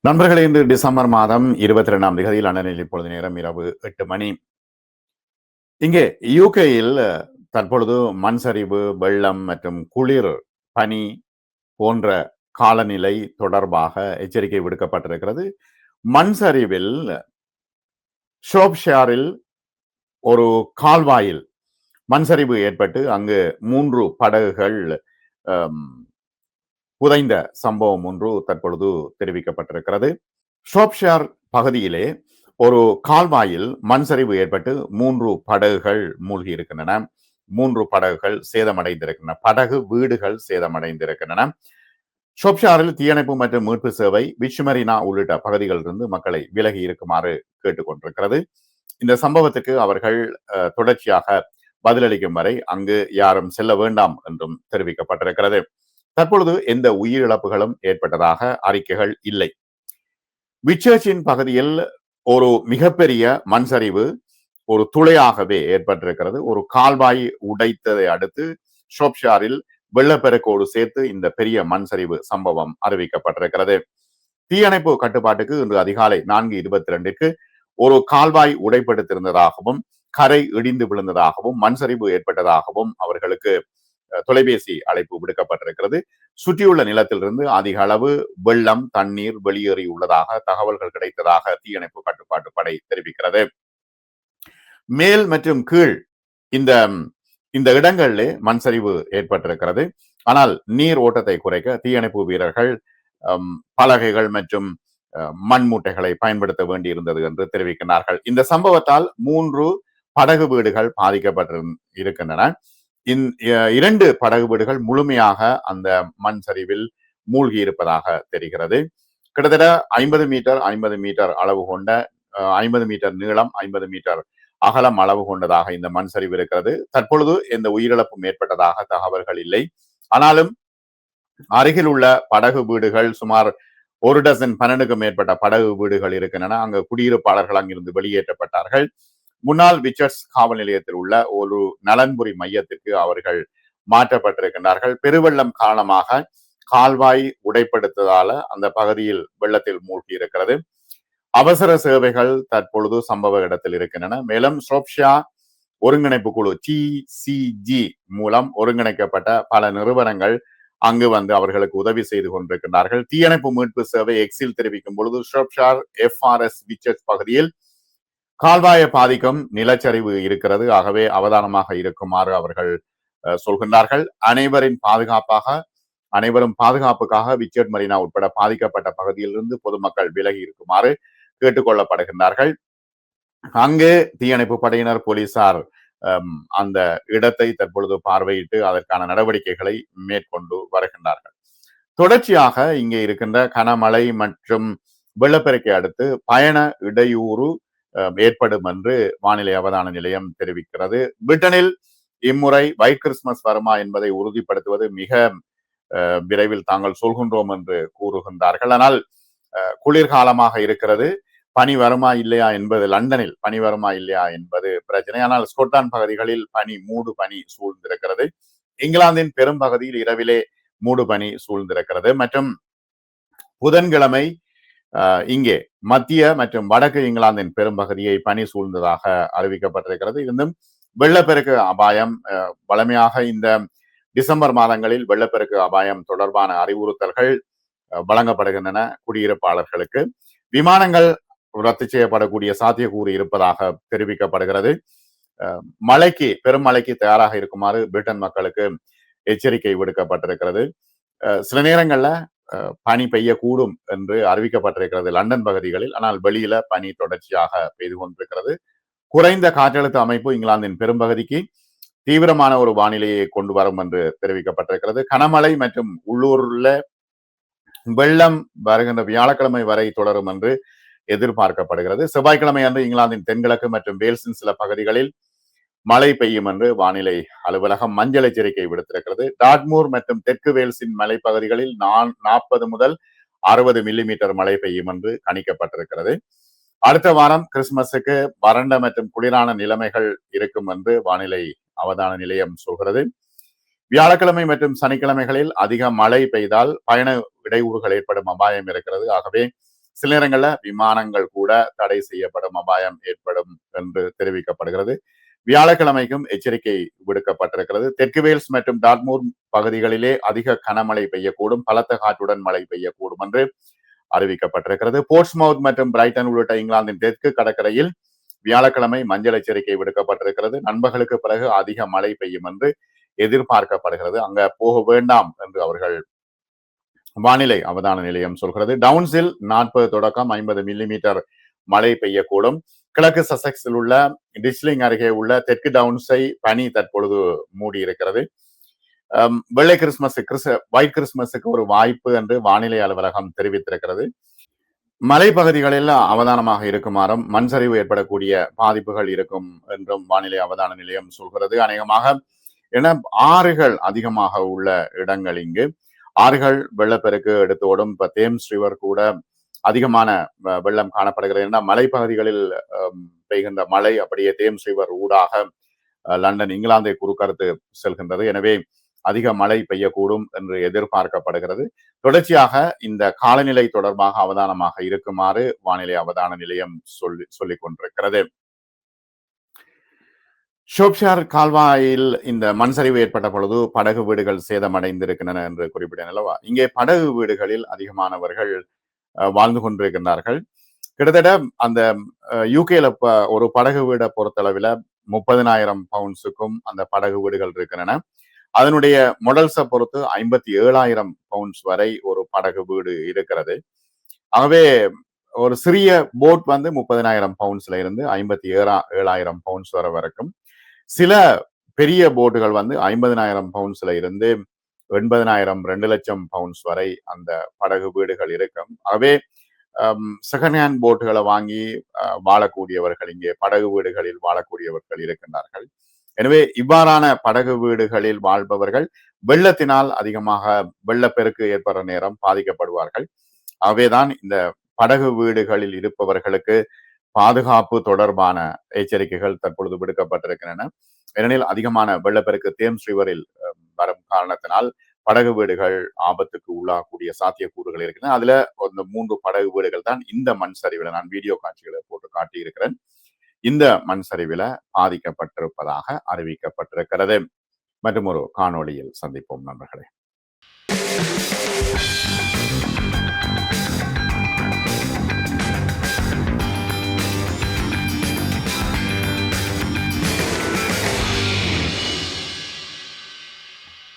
நண்பர்களே, இன்று டிசம்பர் மாதம் 22ஆம் தேதி லண்டனில் இப்பொழுது நேரம் இரவு 8 மணி. இங்கே யூகேயில் தற்பொழுது மண் சரிவு, வெள்ளம் மற்றும் குளிர், பனி போன்ற காலநிலை தொடர்பாக எச்சரிக்கை விடுக்கப்பட்டிருக்கிறது. மண் சரிவில் ஷோப்ஷாரில் ஒரு கால்வாயில் மண் சரிவு ஏற்பட்டு அங்கு 3 படகுகள் புதைந்த சம்பவம் ஒன்று தற்பொழுது தெரிவிக்கப்பட்டிருக்கிறது. ஷோப்ஷார் பகுதியிலே ஒரு கால்வாயில் மண் சரிவு ஏற்பட்டு 3 படகுகள் மூழ்கி இருக்கின்றன. 3 படகுகள் சேதமடைந்திருக்கின்றன. படகு வீடுகள் சேதமடைந்திருக்கின்றன. ஷோப்ஷாரில் தீயணைப்பு மற்றும் மீட்பு சேவை விஷ்மரினா உள்ளிட்ட பகுதிகளிலிருந்து மக்களை விலகி இருக்குமாறு கேட்டுக்கொண்டிருக்கிறது. இந்த சம்பவத்துக்கு அவர்கள் தொடர்ச்சியாக பதிலளிக்கும் வரை அங்கு யாரும் செல்ல வேண்டாம் என்றும் தெரிவிக்கப்பட்டிருக்கிறது. தற்பொழுது எந்த உயிரிழப்புகளும் ஏற்பட்டதாக அறிக்கைகள் இல்லை. விச்சர்ச்சின் பகுதியில் ஒரு மிகப்பெரிய மண் சரிவு ஒரு துளையாகவே ஏற்பட்டிருக்கிறது. ஒரு கால்வாய் உடைத்ததை அடுத்து ஷோப்ஷாரில் வெள்ளப்பெருக்கோடு சேர்த்து இந்த பெரிய மண் சரிவு சம்பவம் அறிவிக்கப்பட்டிருக்கிறது. தீயணைப்பு கட்டுப்பாட்டுக்கு இன்று அதிகாலை 4:22க்கு ஒரு கால்வாய் உடைப்படுத்திருந்ததாகவும் கரை இடிந்து விழுந்ததாகவும் மண் சரிவு ஏற்பட்டதாகவும் அவர்களுக்கு தொலைபேசி அழைப்பு விடுக்கப்பட்டிருக்கிறது. சுற்றியுள்ள நிலத்திலிருந்து அதிக அளவு வெள்ளம், தண்ணீர் வெளியேறி உள்ளதாக தகவல்கள் கிடைத்ததாக தீயணைப்பு கட்டுப்பாட்டு படை தெரிவிக்கிறது. மேல் மற்றும் கீழ் இந்த இந்த இடங்களிலே மண் சரிவு ஏற்பட்டிருக்கிறது. ஆனால் நீர் ஓட்டத்தை குறைக்க தீயணைப்பு வீரர்கள் பலகைகள் மற்றும் மண் மூட்டைகளை பயன்படுத்த வேண்டியிருந்தது என்று தெரிவிக்கிறார்கள். இந்த சம்பவத்தால் 3 படகு வீடுகள் பாதிக்கப்பட்டிருக்கின்றன. 2 படகு வீடுகள் முழுமையாக அந்த மண் சரிவில் மூழ்கி இருப்பதாக தெரிகிறது. கிட்டத்தட்ட 50 மீட்டர் அளவு கொண்ட 50 மீட்டர் நீளம் 50 மீட்டர் அகலம் அளவு கொண்டதாக இந்த மண் சரிவு இருக்கிறது. தற்பொழுது எந்த உயிரிழப்பும் ஏற்பட்டதாக தகவல்கள் இல்லை. ஆனாலும் அருகில் உள்ள படகு வீடுகள் சுமார் 1 டசன் 12க்கும் மேற்பட்ட படகு வீடுகள் இருக்கின்றன. அங்கு குடியிருப்பாளர்கள் அங்கிருந்து வெளியேற்றப்பட்டார்கள். முன்னாள் விச்சர்ஸ் காவல் நிலையத்தில் உள்ள ஒரு நலன்புரி மையத்திற்கு அவர்கள் மாற்றப்பட்டிருக்கின்றார்கள். பெருவெள்ளம் காரணமாக கால்வாய் உடைப்படுத்ததால அந்த பகுதியில் வெள்ளத்தில் மூழ்கி இருக்கிறது. அவசர சேவைகள் தற்பொழுது சம்பவ இடத்தில் இருக்கின்றன. மேலும் ஷோப்ஷா ஒருங்கிணைப்பு குழு TCG மூலம் ஒருங்கிணைக்கப்பட்ட பல நிறுவனங்கள் அங்கு வந்து அவர்களுக்கு உதவி செய்து கொண்டிருக்கின்றார்கள். தீயணைப்பு மீட்பு சேவை எக்ஸில் தெரிவிக்கும் பொழுது ஷோப்ஷார் FRS விச்சர்ஸ் பகுதியில் கால்வாயை பாதிக்கும் நிலச்சரிவு இருக்கிறது. ஆகவே அவதானமாக இருக்குமாறு அவர்கள் சொல்கின்றார்கள். அனைவரும் பாதுகாப்புக்காக விச்சர்ட் மரீனா உட்பட பாதிக்கப்பட்ட பகுதியிலிருந்து பொதுமக்கள் விலகி இருக்குமாறு கேட்டுக்கொள்ளப்படுகின்றார்கள். அங்கு தீயணைப்பு படையினர், போலீசார் அந்த இடத்தை தற்பொழுது பார்வையிட்டு அதற்கான நடவடிக்கைகளை மேற்கொண்டு வருகின்றார்கள். தொடர்ச்சியாக இங்கே இருக்கின்ற கனமழை மற்றும் வெள்ளப்பெருக்கை அடுத்து பயண இடையூறு ஏற்படும் என்று வானிலை அவதான நிலையம் தெரிவிக்கிறது. பிரிட்டனில் இம்முறை ஒயிட் கிறிஸ்துமஸ் வருமா என்பதை உறுதிப்படுத்துவது மிக விரைவில் தாங்கள் சொல்கின்றோம் என்று கூறுகின்றார்கள். ஆனால் குளிர்காலமாக இருக்கிறது. பனி வருமா இல்லையா என்பது, லண்டனில் பனி வருமா இல்லையா என்பது பிரச்சனை. ஆனால் ஸ்கொட்லாந்து பகுதிகளில் மூடு பனி சூழ்ந்திருக்கிறது. இங்கிலாந்தின் பெரும் பகுதியில் இரவிலே மூடு பனி சூழ்ந்திருக்கிறது. மற்றும் புதன்கிழமை இங்கே மத்திய மற்றும் வடக்கு இங்கிலாந்தின் பெரும்பகுதியை பனி சூழ்ந்ததாக அறிவிக்கப்பட்டிருக்கிறது. இருந்தும் வெள்ளப்பெருக்கு அபாயம் வளமையாக இந்த டிசம்பர் மாதங்களில் வெள்ளப்பெருக்கு அபாயம் தொடர்பான அறிவுறுத்தல்கள் வழங்கப்படுகின்றன குடியிருப்பாளர்களுக்கு. விமானங்கள் ரத்து செய்யப்படக்கூடிய சாத்தியக்கூறு இருப்பதாக தெரிவிக்கப்படுகிறது. பெரும் மழைக்கு தயாராக இருக்குமாறு பிரிட்டன் மக்களுக்கு எச்சரிக்கை விடுக்கப்பட்டிருக்கிறது. சில நேரங்கள்ல பனி பெய்யக்கூடும் என்று அறிவிக்கப்பட்டிருக்கிறது லண்டன் பகுதிகளில். ஆனால் வெளியில பனி தொடர்ச்சியாக பெய்து கொண்டிருக்கிறது. குறைந்த காற்றழுத்த அமைப்பு இங்கிலாந்தின் பெரும்பகுதிக்கு தீவிரமான ஒரு வானிலையை கொண்டு வரும் என்று தெரிவிக்கப்பட்டிருக்கிறது. கனமழை மற்றும் உள்ளூர்ல வெள்ளம் வருகின்ற வியாழக்கிழமை வரை தொடரும் என்று எதிர்பார்க்கப்படுகிறது. செவ்வாய்க்கிழமை அன்று இங்கிலாந்தின் தென்கிழக்கு மற்றும் வேல்ஸின் சில பகுதிகளில் மழை பெய்யும் என்று வானிலை அலுவலகம் மஞ்சள் எச்சரிக்கை விடுத்திருக்கிறது. டாட்மூர் மற்றும் தெற்கு வேல்ஸின் மலைப்பகுதிகளில் 40 முதல் 60 மில்லிமீட்டர் மழை பெய்யும் என்று கணிக்கப்பட்டிருக்கிறது. அடுத்த வாரம் கிறிஸ்துமஸுக்கு வறண்ட மற்றும் குளிரான நிலைமைகள் இருக்கும் என்று வானிலை அவதான நிலையம் சொல்கிறது. வியாழக்கிழமை மற்றும் சனிக்கிழமைகளில் அதிக மழை பெய்தால் பயண இடையூறுகள் ஏற்படும் அபாயம் இருக்கிறது. ஆகவே சில நேரங்கள்ல விமானங்கள் கூட தடை செய்யப்படும் அபாயம் ஏற்படும் என்று தெரிவிக்கப்படுகிறது. வியாழக்கிழமைக்கும் எச்சரிக்கை விடுக்கப்பட்டிருக்கிறது. தெற்கு வேல்ஸ் மற்றும் டார்மூர் பகுதிகளிலே அதிக கனமழை பெய்யக்கூடும், பலத்த காற்றுடன் மழை பெய்யக்கூடும் என்று அறிவிக்கப்பட்டிருக்கிறது. போர்ட்ஸ்மவுத் மற்றும் பிரைட்டன் உள்ளிட்ட இங்கிலாந்தின் தெற்கு கடற்கரையில் வியாழக்கிழமை மஞ்சள் எச்சரிக்கை விடுக்கப்பட்டிருக்கிறது. நண்பர்களுக்கு பிறகு அதிக மழை பெய்யும் என்று எதிர்பார்க்கப்படுகிறது. அங்க போக வேண்டாம் என்று அவர்கள் வானிலை அவதான நிலையம் சொல்கிறது. டவுன்ஸில் 40 தொடக்கம் 50 மில்லிமீட்டர் மழை பெய்யக்கூடும். கிழக்கு சசெக்ஸில் உள்ள டிஸ்லிங் அருகே உள்ள தெற்கு டவுன்ஸை பனி தற்பொழுது மூடி இருக்கிறது. வெள்ளை ஒயிட் கிறிஸ்துமஸுக்கு ஒரு வாய்ப்பு என்று வானிலை அலுவலகம் தெரிவித்திருக்கிறது. மலைப்பகுதிகளில் அவதானமாக இருக்குமாறும் மண் சரிவு ஏற்படக்கூடிய பாதிப்புகள் இருக்கும் என்றும் வானிலை அவதான நிலையம் சொல்கிறது. அநேகமாக என ஆறுகள் அதிகமாக உள்ள இடங்கள் இங்கு ஆறுகள் வெள்ளப்பெருக்கு எடுத்து ஓடும். இப்ப தேம்ஸ் ரிவர் கூட அதிகமான வெள்ளம் காணப்படுகிறது. ஏன்னா மலைப்பகுதிகளில் பெய்கின்ற மழை அப்படியே தேம்ஸ் ரிவர் ஊடாக லண்டன் இங்கிலாந்தை குறுக்கறுத்து செல்கின்றது. எனவே அதிக மழை பெய்யக்கூடும் என்று எதிர்பார்க்கப்படுகிறது. தொடர்ச்சியாக இந்த காலநிலை தொடர்பாக அவதானமாக இருக்குமாறு வானிலை அவதான நிலையம் சொல்லிக் கொண்டிருக்கிறது. ஷோப்ஷார் கால்வாயில் இந்த மண் சரிவு ஏற்பட்ட பொழுது படகு வீடுகள் சேதமடைந்திருக்கின்றன என்று குறிப்பிட்டேன் அல்லவா? இங்கே படகு வீடுகளில் அதிகமானவர்கள் வாழ்ந்து கொண்டிருக்கின்றார்கள். கிட்டத்தட்ட அந்த யூகேல ஒரு படகு வீடை பொறுத்தளவில் 30,000 பவுண்ட்ஸுக்கும் அந்த படகு வீடுகள் இருக்கின்றன. அதனுடைய மொடல்ஸை பொறுத்து 57,000 பவுண்ட்ஸ் வரை ஒரு படகு வீடு இருக்கிறது. ஆகவே ஒரு சிறிய போட் வந்து 30,000 பவுண்ட்ஸ்ல இருந்து 57,000 பவுண்ட்ஸ் வரை வரைக்கும், சில பெரிய போட்டுகள் வந்து 50,000 பவுண்ட்ஸ்ல இருந்து 80,000 2 லட்சம் பவுண்ட்ஸ் வரை அந்த படகு வீடுகள் இருக்கும். ஆகவே செகண்ட் ஹேண்ட் போட்டுகளை வாங்கி வாழக்கூடியவர்கள் இங்கே படகு வீடுகளில் வாழக்கூடியவர்கள் இருக்கின்றார்கள். எனவே இவ்வாறான படகு வீடுகளில் வாழ்பவர்கள் வெள்ளத்தினால் அதிகமாக வெள்ளப்பெருக்கு ஏற்படுற நேரம் பாதிக்கப்படுவார்கள். ஆகவேதான் இந்த படகு வீடுகளில் இருப்பவர்களுக்கு பாதுகாப்பு தொடர்பான எச்சரிக்கைகள் தற்பொழுது விடுக்கப்பட்டிருக்கின்றன. ஏனெனில் அதிகமான வெள்ளப்பெருக்கு தேம்ஸ் ரிவரில் வரும் காரணத்தினால் படகு வீடுகள் ஆபத்துக்கு உள்ளாகக்கூடிய சாத்தியக்கூறுகள் இருக்கின்றன. அதுல இந்த 3 படகு வீடுகள் தான் இந்த மண் சரிவில் நான் வீடியோ காட்சிகளை போட்டு காட்டியிருக்கிறேன். இந்த மண் சரிவில் பாதிக்கப்பட்டிருப்பதாக அறிவிக்கப்பட்டிருக்கிறது. மற்றும் ஒரு காணொளியில் சந்திப்போம் நண்பர்களே.